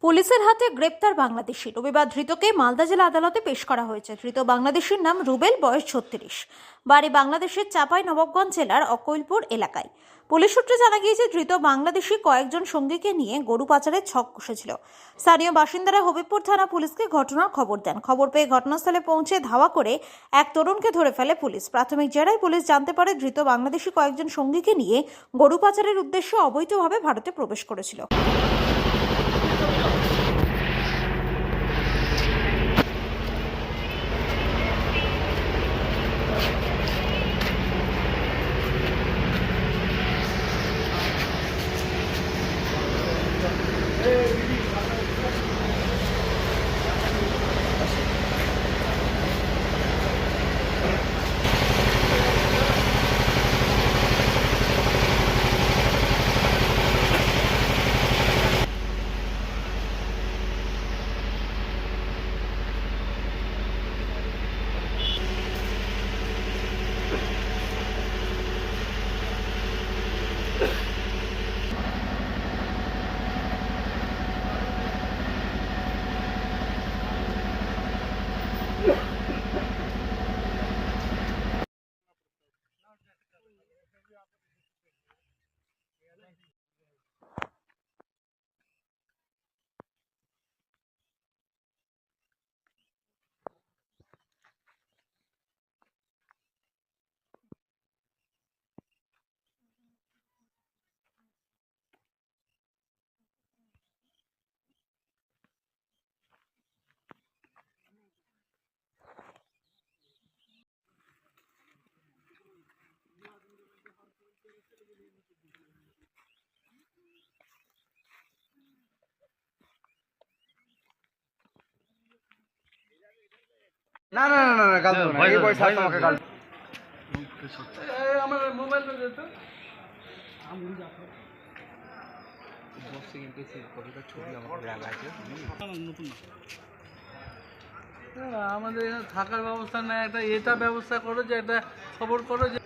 পুলিশের হাতে গ্রেপ্তার বাংলাদেশি। রবিবার ধৃতকে মালদা জেলা আদালতে পেশ করা হয়েছে। ধৃত বাংলাদেশির নাম রুবেল, বয়স 36, বাড়ি বাংলাদেশের চাঁপাই নবাবগঞ্জ জেলার অকৈলপুর এলাকায়। পুলিশ সূত্রে জানা গিয়েছে, ধৃত বাংলাদেশি কয়েকজন সঙ্গীকে নিয়ে গরু পাচারের ছক কষেছিল। স্থানীয় বাসিন্দারা হবিবপুর থানা পুলিশকে ঘটনার খবর দেন। খবর পেয়ে ঘটনাস্থলে পৌঁছে ধাওয়া করে এক তরুণকে ধরে ফেলে পুলিশ। প্রাথমিক জেরায় পুলিশ জানতে পারে, ধৃত বাংলাদেশি কয়েকজন সঙ্গীকে নিয়ে গরু পাচারের উদ্দেশ্যে অবৈধভাবে ভারতে প্রবেশ করেছিল। না না না না গাল দেবো না, এই পয়সা তোমাকে গাল আমার মোবাইলটা যেত আমাদের এখানে থাকার ব্যবস্থা নেই, একটা এটা ব্যবস্থা করো, যে একটা খবর করো যে